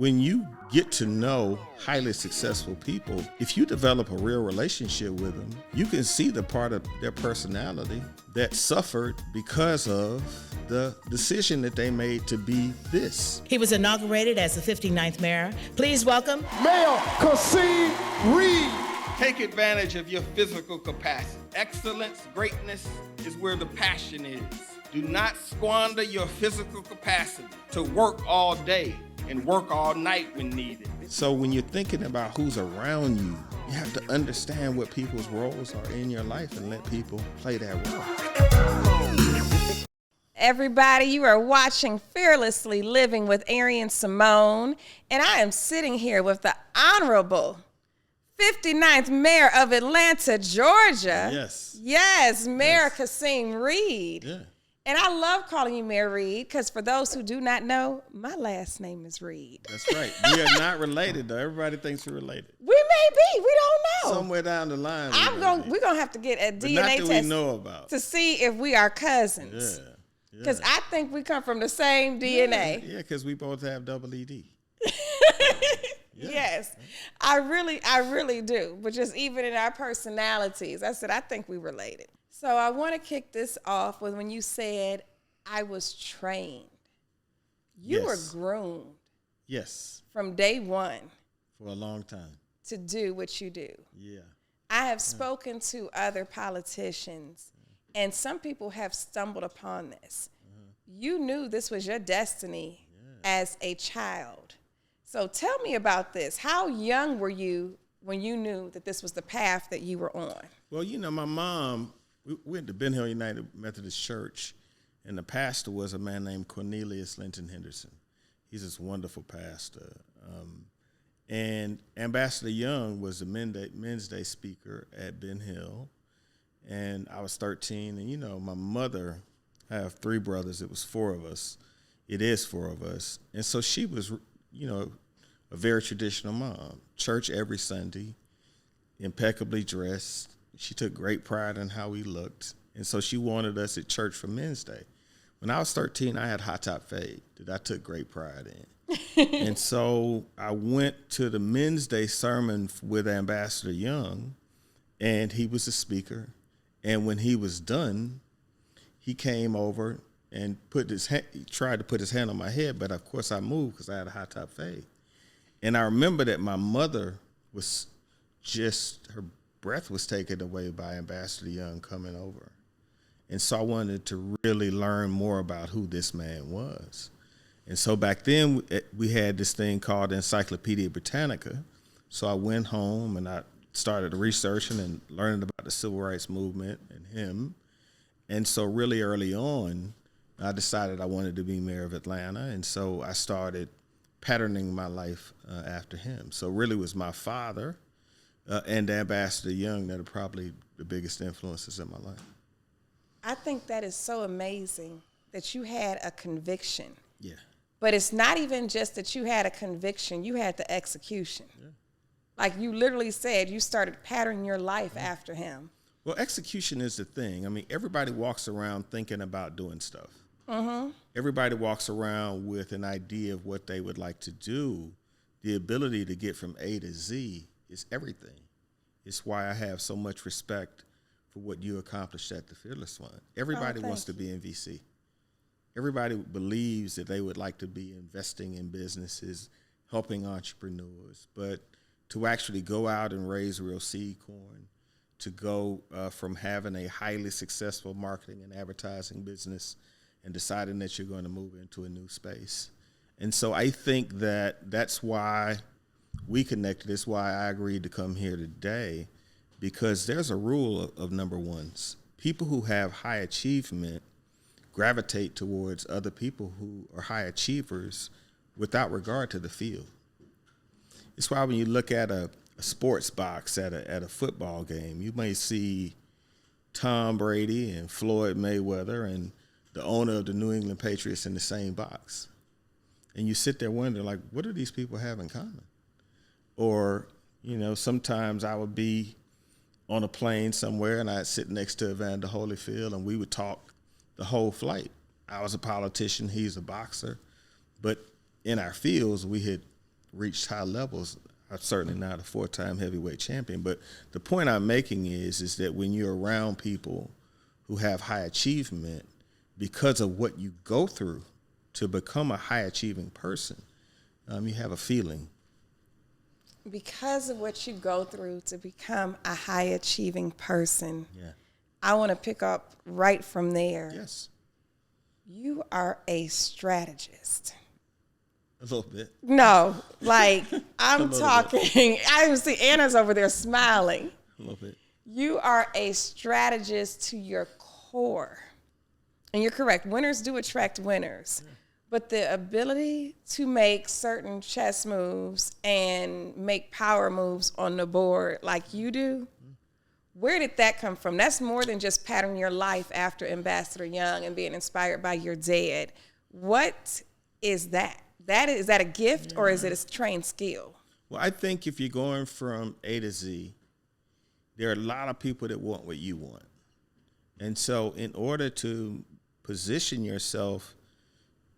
when you get to know highly successful people, if you develop a real relationship with them, you can see the part of their personality that suffered because of the decision that they made to be this. He was inaugurated as the 59th mayor. Please welcome Mayor Kasim Reed. Take advantage of your physical capacity. Excellence, greatness is where the passion is. Do not squander your physical capacity to work all day and work all night when needed. So when you're thinking about who's around you, you have to understand what people's roles are in your life and let people play that role. Everybody, you are watching Fearlessly Living with Arian Simone, and I am sitting here with the Honorable 59th Mayor of Atlanta, Georgia. Yes. Yes, Mayor Kasim Reed. Yeah. And I love calling you Mayor Reed because for those who do not know, my last name is Reed. That's right. We are not related, though. Everybody thinks we're related. We may be. We don't know. Somewhere down the line. We're going to have to get a DNA not that test we know about. to see if we are cousins. Yeah. Because I think we come from the same DNA. Yeah, because we both have double ED. Yes, I really do. But just even in our personalities, I said, I think we related. So I want to kick this off with when you said, I was trained. You were groomed. Yes. From day one. For a long time. To do what you do. Yeah. I have spoken to other politicians, and some people have stumbled upon this. You knew this was your destiny as a child. So tell me about this. How young were you when you knew that this was the path that you were on? Well, you know, my mom, we went to Ben Hill United Methodist Church, and the pastor was a man named Cornelius Linton Henderson. He's this wonderful pastor. And Ambassador Young was the Men's Day speaker at Ben Hill, and I was 13. And, you know, my mother, I have 3 brothers. It was 4 of us. It is 4 of us. And so she was, you know, a very traditional mom. Church every Sunday, impeccably dressed. She took great pride in how we looked. And so she wanted us at church for Men's Day. When I was 13, I had high top fade that I took great pride in. And so I went to the Men's Day sermon with Ambassador Young, and he was the speaker. And when he was done, he came over and he tried to put his hand on my head, but of course I moved because I had a high top fade. And I remember that my mother was her breath was taken away by Ambassador Young coming over. And so I wanted to really learn more about who this man was. And so back then we had this thing called Encyclopedia Britannica. So I went home and I started researching and learning about the Civil Rights Movement and him. And so really early on, I decided I wanted to be mayor of Atlanta. And so I started patterning my life after him. So really it was my father and Ambassador Young that are probably the biggest influences in my life. I think that is so amazing that you had a conviction. Yeah. But it's not even just that you had a conviction, you had the execution. Yeah. Like you literally said, you started patterning your life after him. Well, execution is the thing. I mean, everybody walks around thinking about doing stuff. Everybody walks around with an idea of what they would like to do. The ability to get from A to Z is everything. It's why I have so much respect for what you accomplished at the Fearless Fund. Everybody wants to be in VC. Everybody believes that they would like to be investing in businesses, helping entrepreneurs, but to actually go out and raise real seed corn, to go from having a highly successful marketing and advertising business and deciding that you're going to move into a new space. And so I think that that's why we connected. It's why I agreed to come here today, because there's a rule of number ones. People who have high achievement gravitate towards other people who are high achievers without regard to the field. It's why when you look at a sports box at a football game, you may see Tom Brady and Floyd Mayweather and the owner of the New England Patriots in the same box. And you sit there wondering, like, what do these people have in common? Or, you know, sometimes I would be on a plane somewhere and I'd sit next to Evander Holyfield and we would talk the whole flight. I was a politician, he's a boxer. But in our fields, we had reached high levels. I'm certainly not a 4-time heavyweight champion, but the point I'm making is that when you're around people who have high achievement, because of what you go through to become a high achieving person, you have a feeling. Because of what you go through to become a high achieving person, Yeah. I want to pick up right from there. Yes. You are a strategist. A little bit. No, like I'm talking, I see Anna's over there smiling. A little bit. You are a strategist to your core. And you're correct. Winners do attract winners. Yeah. But the ability to make certain chess moves and make power moves on the board like you do, where did that come from? That's more than just patterning your life after Ambassador Young and being inspired by your dad. What is that? Is that a gift or is it a trained skill? Well, I think if you're going from A to Z, there are a lot of people that want what you want. And so in order to position yourself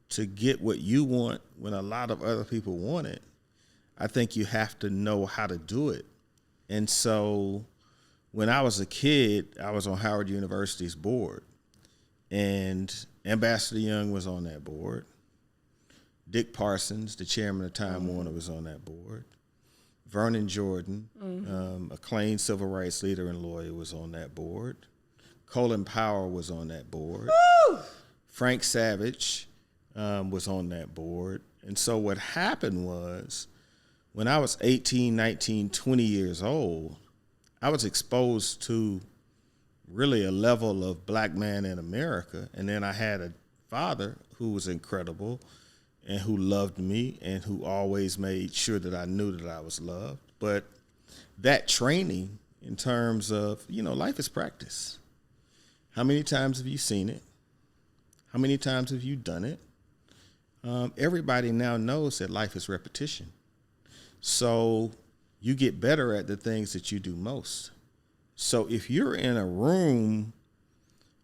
to get what you want when a lot of other people want it, I think you have to know how to do it. And so when I was a kid, I was on Howard University's board, and Ambassador Young was on that board. Dick Parsons, the chairman of Time Warner, was on that board. Vernon Jordan, acclaimed civil rights leader and lawyer, was on that board. Colin Powell was on that board. Woo! Frank Savage was on that board. And so what happened was, when I was 18, 19, 20 years old, I was exposed to really a level of black man in America. And then I had a father who was incredible and who loved me and who always made sure that I knew that I was loved. But that training in terms of, life is practice. How many times have you seen it? How many times have you done it? Everybody now knows that life is repetition. So you get better at the things that you do most. So if you're in a room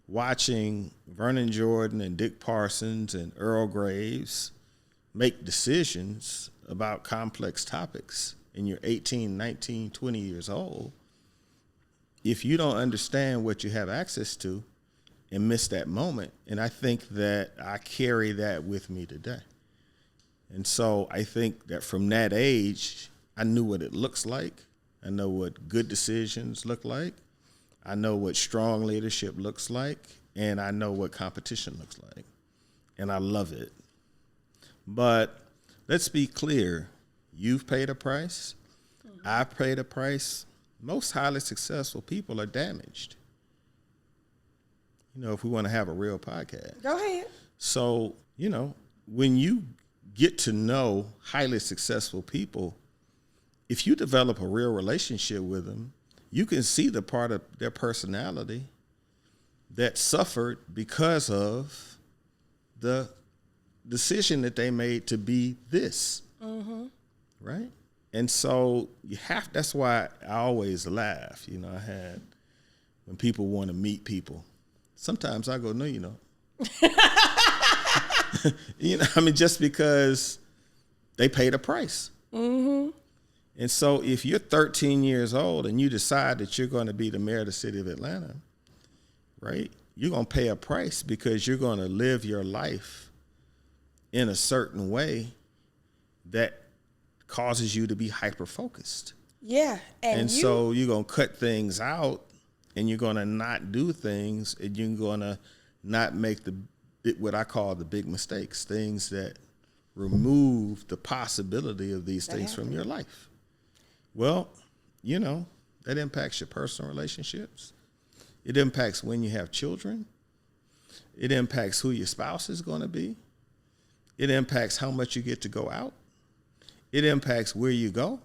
watching Vernon Jordan and Dick Parsons and Earl Graves make decisions about complex topics and you're 18, 19, 20 years old, if you don't understand what you have access to and miss that moment, and I think that I carry that with me today. And so I think that from that age, I knew what it looks like. I know what good decisions look like. I know what strong leadership looks like. And I know what competition looks like. And I love it. But let's be clear. You've paid a price. I've paid a price. Most highly successful people are damaged. If we want to have a real podcast. Go ahead. So, when you get to know highly successful people, if you develop a real relationship with them, you can see the part of their personality that suffered because of the decision that they made to be this, right? And so that's why I always laugh. When people want to meet people, sometimes I go, no, you don't. Just because they paid a price. Mm-hmm. And so if you're 13 years old and you decide that you're going to be the mayor of the city of Atlanta, right, you're going to pay a price because you're going to live your life in a certain way that causes you to be hyper-focused. Yeah. And so you're going to cut things out and you're going to not do things and you're going to not make what I call the big mistakes, things that remove the possibility of these things from your life. Well, that impacts your personal relationships. It impacts when you have children. It impacts who your spouse is going to be. It impacts how much you get to go out. It impacts where you go.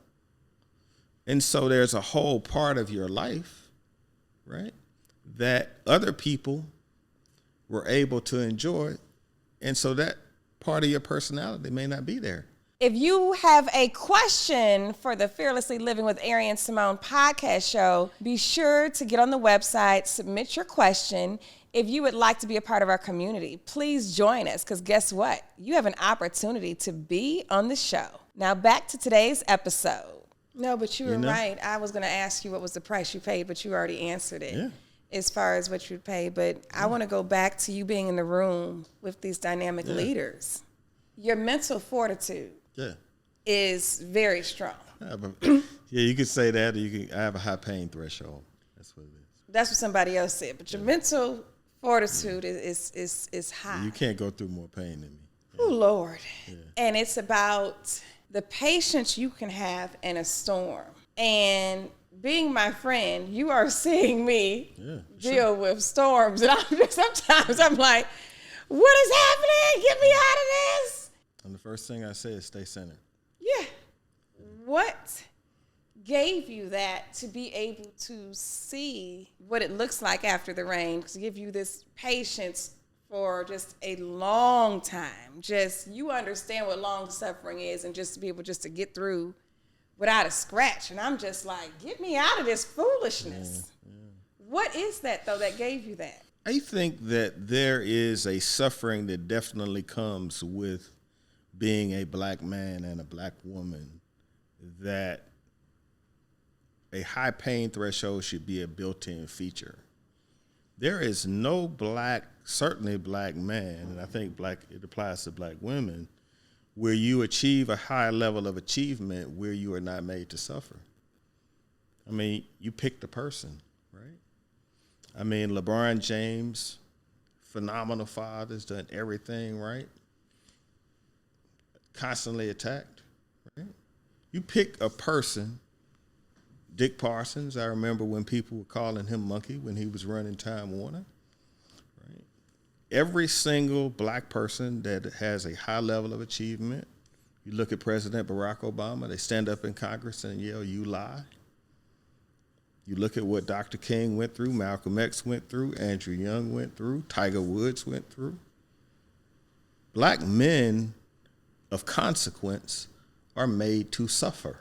And so there's a whole part of your life, right, that other people were able to enjoy. And so that part of your personality may not be there. If you have a question for the Fearlessly Living with Arian Simone podcast show, be sure to get on the website, submit your question. If you would like to be a part of our community, please join us, because guess what? You have an opportunity to be on the show. Now back to today's episode. No, but you were know? right. I was going to ask you what was the price you paid, but you already answered it. Yeah. As far as what you pay. But I want to go back to you being in the room with these dynamic leaders. Your mental fortitude is very strong. You could say that. I have a high pain threshold. That's what it is. That's what somebody else said. But your mental fortitude is high. You can't go through more pain than me. Oh, Lord. Yeah. And it's about the patience you can have in a storm. And being my friend, you are seeing me deal with storms. And sometimes I'm like, what is happening? Get me out of this. And the first thing I say is stay centered. Yeah. What gave you that to be able to see what it looks like after the rain, to give you this patience for just a long time? Just, you understand what long suffering is, and just to be able just to get through without a scratch. And I'm just like, get me out of this foolishness. What is that, though, that gave you that? I think that there is a suffering that definitely comes with being a black man and a black woman, that a high pain threshold should be a built-in feature. There is no black, certainly black man, and I think it applies to black women, where you achieve a high level of achievement where you are not made to suffer. I mean, you pick the person, right? I mean, LeBron James, phenomenal father, has done everything right, constantly attacked, right? You pick a person. Dick Parsons, I remember when people were calling him Monkey when he was running Time Warner, right? Every single black person that has a high level of achievement, you look at President Barack Obama, they stand up in Congress and yell, "You lie." You look at what Dr. King went through, Malcolm X went through, Andrew Young went through, Tiger Woods went through. Black men of consequence are made to suffer.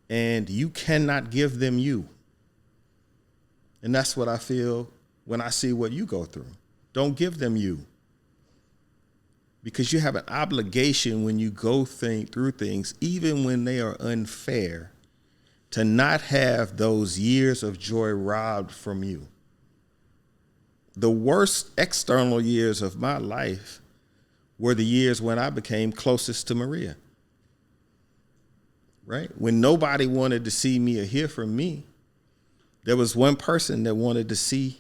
And you cannot give them you. And that's what I feel when I see what you go through. Don't give them you. Because you have an obligation when you go through things, even when they are unfair, to not have those years of joy robbed from you. The worst external years of my life were the years when I became closest to Maria. Right? When nobody wanted to see me or hear from me, there was one person that wanted to see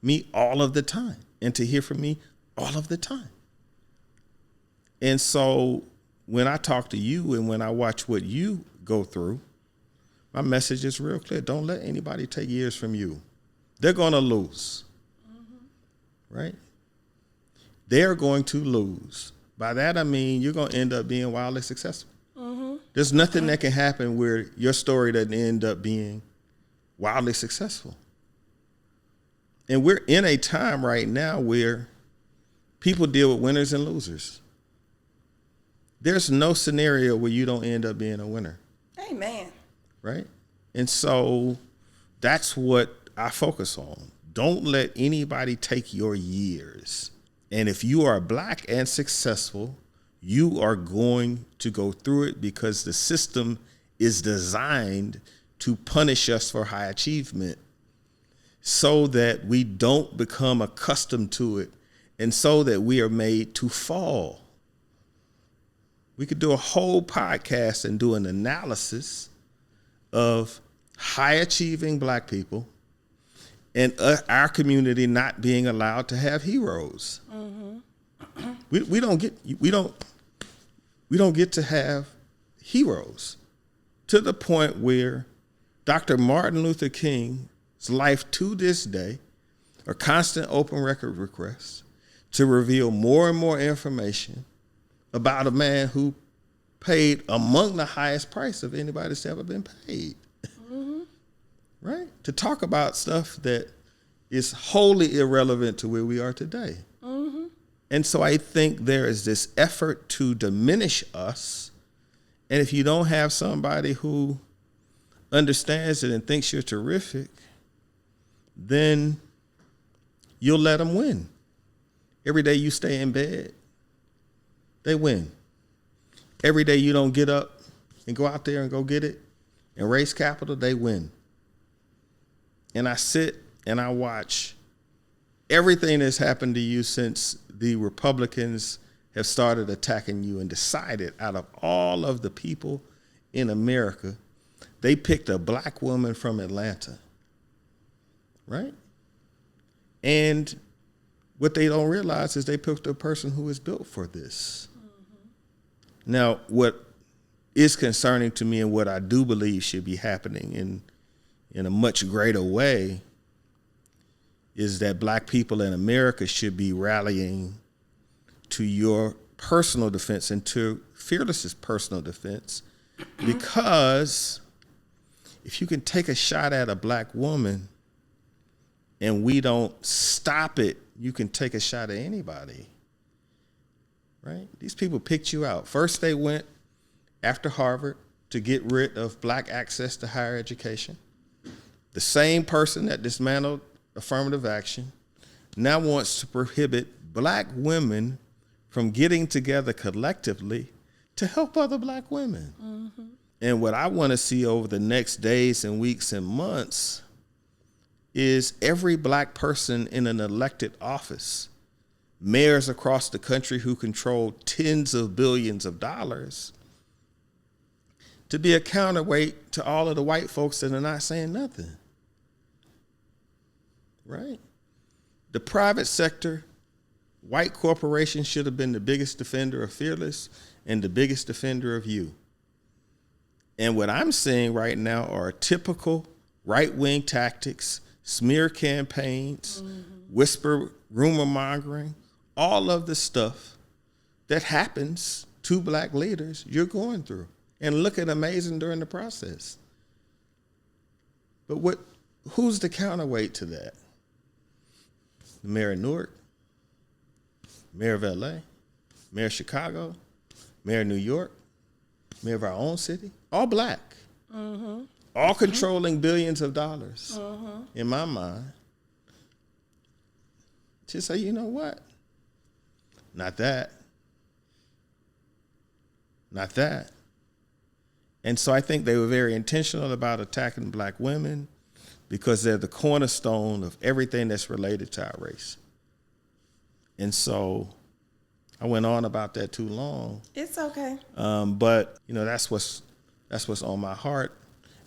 me all of the time and to hear from me all of the time. And so when I talk to you and when I watch what you go through, my message is real clear. Don't let anybody take years from you. They're going to lose. Right? They're going to lose. By that, I mean, you're going to end up being wildly successful. There's nothing that can happen where your story doesn't end up being wildly successful. And we're in a time right now where people deal with winners and losers. There's no scenario where you don't end up being a winner. Amen. Right? And so that's what I focus on. Don't let anybody take your years. And if you are black and successful, you are going to go through it because the system is designed to punish us for high achievement so that we don't become accustomed to it and so that we are made to fall. We could do a whole podcast and do an analysis of high achieving black people and our community not being allowed to have heroes. We don't get to have heroes, to the point where Dr. Martin Luther King's life to this day are constant open record requests to reveal more and more information about a man who paid among the highest price of anybody that's ever been paid. Right? To talk about stuff that is wholly irrelevant to where we are today. And so I think there is this effort to diminish us. And if you don't have somebody who understands it and thinks you're terrific, then you'll let them win. Every day you stay in bed, they win. every day you don't get up and go out there and go get it and raise capital, they win. And I sit and I watch everything that's happened to you since the Republicans have started attacking you and decided out of all of the people in America, they picked a black woman from Atlanta, right? And what they don't realize is they picked a person who is built for this. Mm-hmm. Now, what is concerning to me and what I do believe should be happening in a much greater way is that black people in America should be rallying to your personal defense and to Fearless's personal defense, because if you can take a shot at a black woman and we don't stop it, you can take a shot at anybody, right? These people picked you out. First, they went after Harvard to get rid of black access to higher education. The same person that dismantled affirmative action now wants to prohibit black women from getting together collectively to help other black women. Mm-hmm. And what I want to see over the next days and weeks and months is every black person in an elected office, mayors across the country who control tens of billions of dollars, to be a counterweight to all of the white folks that are not saying nothing, right? The private sector, white corporations should have been the biggest defender of Fearless and the biggest defender of you. And what I'm seeing right now are typical right-wing tactics, smear campaigns, whisper rumor mongering, all of the stuff that happens to black leaders you're going through and looking amazing during the process. But who's the counterweight to that? The mayor of Newark, mayor of LA, mayor of Chicago, mayor of New York, mayor of our own city, all black, all controlling billions of dollars, in my mind. Just say, you know what? Not that. Not that. And so I think they were very intentional about attacking black women because they're the cornerstone of everything that's related to our race. And so I went on about that too long. It's okay. But you know, that's what's on my heart,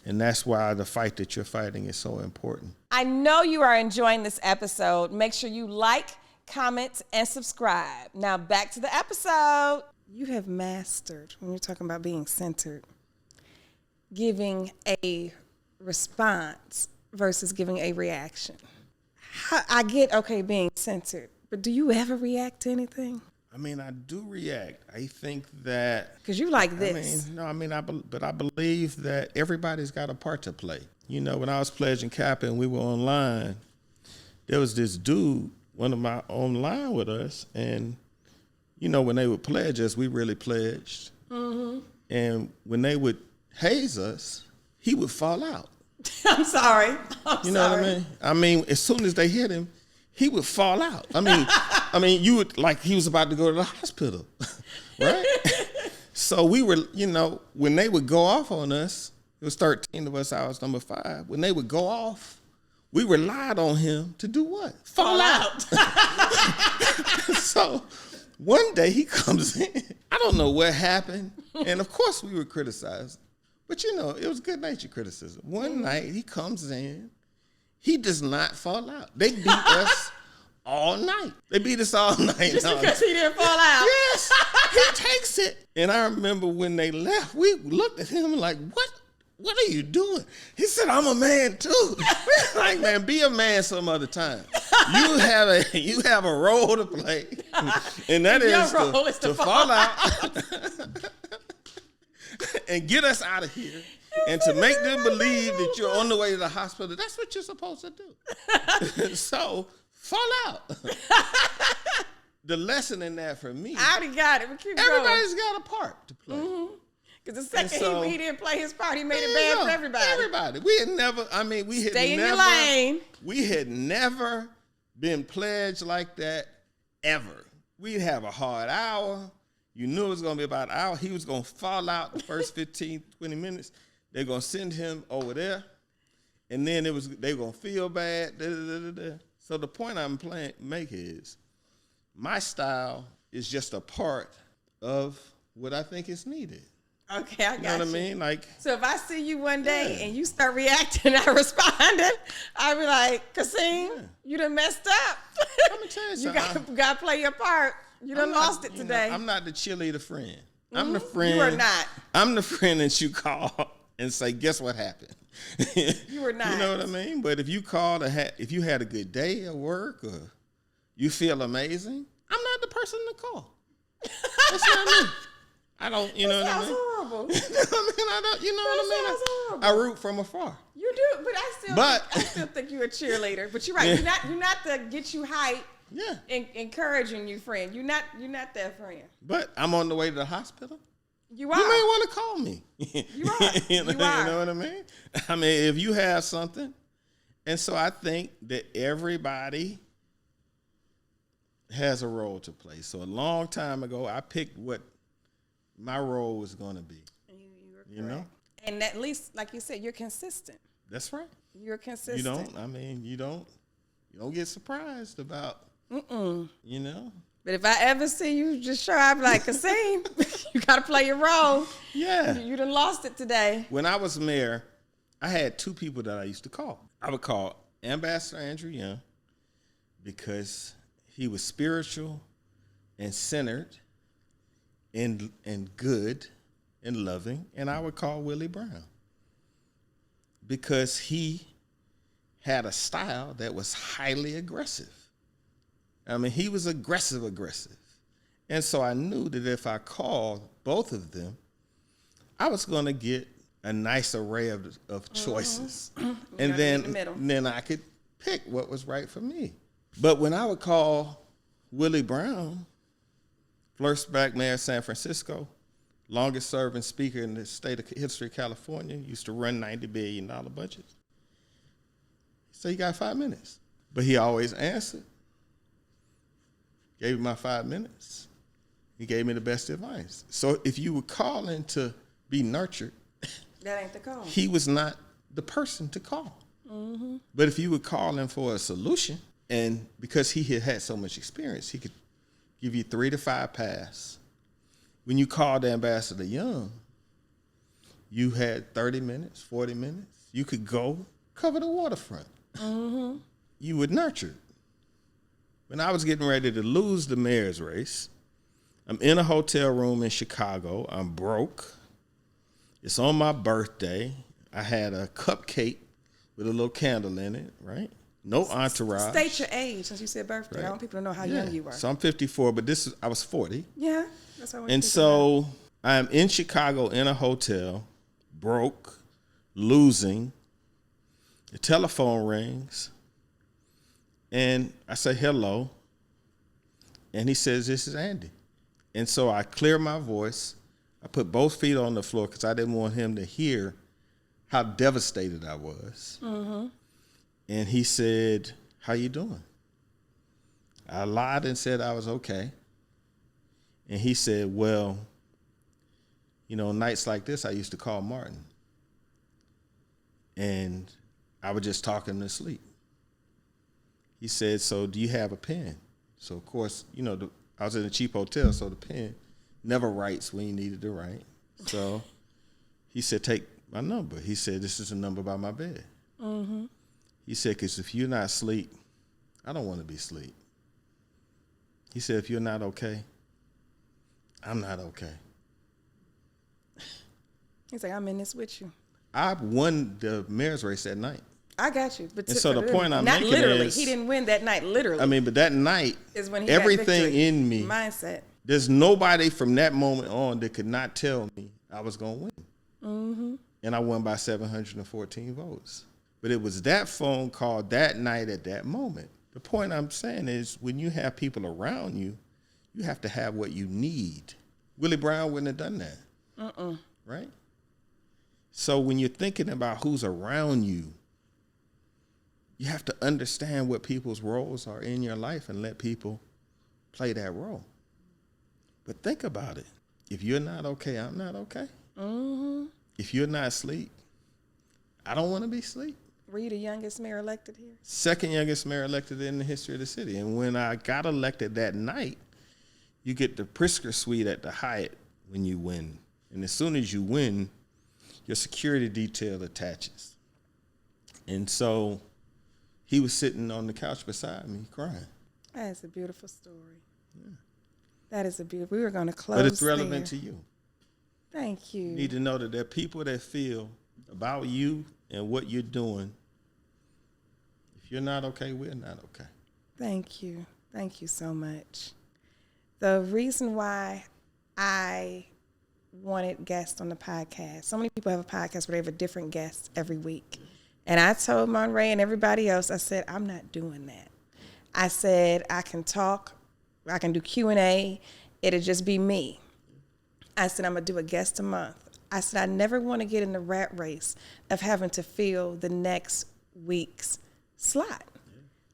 and that's why the fight that you're fighting is so important. I know you are enjoying this episode. Make sure you like, comment, and subscribe. Now back to the episode. You have mastered, when you're talking about being centered, giving a response versus giving a reaction. I get, okay, being centered, but do you ever react to anything? I mean, I do react. I think that... Because you like this. But I believe that everybody's got a part to play. You know, when I was pledging CAPA and we were online, there was this dude, one of my online with us, and, you know, when they would pledge us, we really pledged. Mm-hmm. And when they would haze us, he would fall out. I'm sorry. You know what I mean? I mean, as soon as they hit him, he would fall out. I mean, you would, like, he was about to go to the hospital, right? So we were, you know, when they would go off on us, it was 13 of us, I was number 5. When they would go off, we relied on him to do what? Fall out. So one day he comes in. I don't know what happened. And of course we were criticized. But, you know, it was good-natured criticism. One night he comes in. He does not fall out. They beat us all night. They beat us all night. Just because he didn't fall out. Yes. He takes it. And I remember when they left, we looked at him like, what are you doing? He said, I'm a man too. Like, man, be a man some other time. You have a role to play. And that is to fall out. And get us out of here. And to make them believe that you're on the way to the hospital. That's what you're supposed to do. So, fall out. The lesson in that for me. I already got it. Everybody's got a part to play. Because the second he didn't play his part, he made it bad for everybody. Everybody. We had never, Stay in your lane. We had never been pledged like that, ever. We'd have a hard hour. You knew it was going to be about an hour. He was going to fall out the first 15, 20 minutes. They're going to send him over there. And then they were going to feel bad. Da, da, da, da. So the point I'm making is my style is just a part of what I think is needed. Okay, I got you. You know what I mean? Like, so if I see you one day and you start reacting, I responding, I'll be like, Kasim, you done messed up. I'm going to tell you You something. got to play your part. You done lost it today. I'm not the cheerleader friend. I'm the friend. You are not. I'm the friend that you call and say, guess what happened? You were not. You know what I mean? But if you called, if you had a good day at work or you feel amazing, I'm not the person to call. That's what I mean. I don't, you know what I mean? Sounds horrible. You know what I mean? I don't, you know what I Sounds mean? horrible. I root from afar. You do, but I still think you're a cheerleader. But you're right. You're not the get you hype. Yeah. Encouraging you, friend. You're not that friend. But I'm on the way to the hospital. You are. You may want to call me. You are. You know are. what I mean? I mean, if you have something, and so I think that everybody has a role to play. So a long time ago, I picked what my role was going to be. You know? And at least, like you said, you're consistent. That's right. You're consistent. You don't get surprised about, you know? But if I ever see you just show up like, Kasim, you got to play your role. Yeah. You done lost it today. When I was mayor, I had two people that I used to call. I would call Ambassador Andrew Young because he was spiritual and centered and good and loving. And I would call Willie Brown because he had a style that was highly aggressive. I mean, he was aggressive. And so I knew that if I called both of them, I was going to get a nice array of choices. And then I could pick what was right for me. But when I would call Willie Brown, first black mayor of San Francisco, longest serving speaker in the state of history of California, used to run $90 billion budgets. So you got 5 minutes. But he always answered. Gave me my 5 minutes. He gave me the best advice. So if you were calling to be nurtured, that ain't the call. He was not the person to call. Mm-hmm. But if you were calling for a solution, and because he had so much experience, he could give you 3 to 5 pass. When you called Ambassador Young, you had 30 minutes, 40 minutes. You could go cover the waterfront. Mm-hmm. You were nurtured. When I was getting ready to lose the mayor's race, I'm in a hotel room in Chicago. I'm broke. It's on my birthday. I had a cupcake with a little candle in it, right? No entourage. State your age since you said birthday. Right. I want people to know how young you were. So I'm 54, but I was 40. Yeah, that's what I And so I'm in Chicago in a hotel, broke, losing. The telephone rings. And I say, hello. And he says, this is Andy. And so I clear my voice. I put both feet on the floor because I didn't want him to hear how devastated I was. Mm-hmm. And he said, how you doing? I lied and said I was okay. And he said, well, you know, nights like this, I used to call Martin. And I would just talk him to sleep. He said, so do you have a pen? So, of course, you know, I was in a cheap hotel, so the pen never writes when you needed to write. So he said, take my number. He said, this is the number by my bed. Mm-hmm. He said, because if you're not asleep, I don't want to be asleep. He said, if you're not okay, I'm not okay. He's like, I'm in this with you. I won the mayor's race that night. I got you. But and so the point I'm making literally. is, he didn't win that night, literally. I mean, but that night, is when he everything in me, mindset. There's nobody from that moment on that could not tell me I was going to win. Mm-hmm. And I won by 714 votes. But it was that phone call that night at that moment. The point I'm saying is when you have people around you, you have to have what you need. Willie Brown wouldn't have done that. Right? So when you're thinking about who's around you, you have to understand what people's roles are in your life and let people play that role. But think about it. If you're not okay, I'm not okay. Mm-hmm. If you're not asleep, I don't want to be asleep. Were you the youngest mayor elected here? Second youngest mayor elected in the history of the city. And when I got elected that night, you get the Pritzker suite at the Hyatt when you win. And as soon as you win, your security detail attaches. And so he was sitting on the couch beside me crying. That is a beautiful story. Yeah. That is a beautiful. We were going to close. But it's relevant to you. Thank you. You need to know that there are people that feel about you and what you're doing. If you're not okay, we're not okay. Thank you. Thank you so much. The reason why I wanted guests on the podcast, so many people have a podcast where they have a different guest every week. And I told Monray and everybody else, I said, I'm not doing that. I said, I can talk, I can do Q&A, it'll just be me. I said, I'm going to do a guest a month. I said, I never want to get in the rat race of having to fill the next week's slot.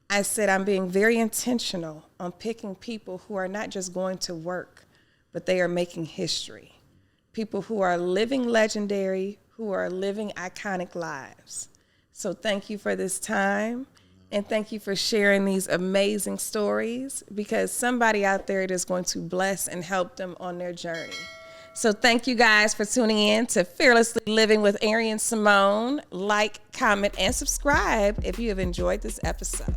I said, I'm being very intentional on picking people who are not just going to work, but they are making history. People who are living legendary, who are living iconic lives. So thank you for this time, and thank you for sharing these amazing stories, because somebody out there is going to bless and help them on their journey. So thank you guys for tuning in to Fearlessly Living with Arian Simone. Like, comment, and subscribe if you have enjoyed this episode.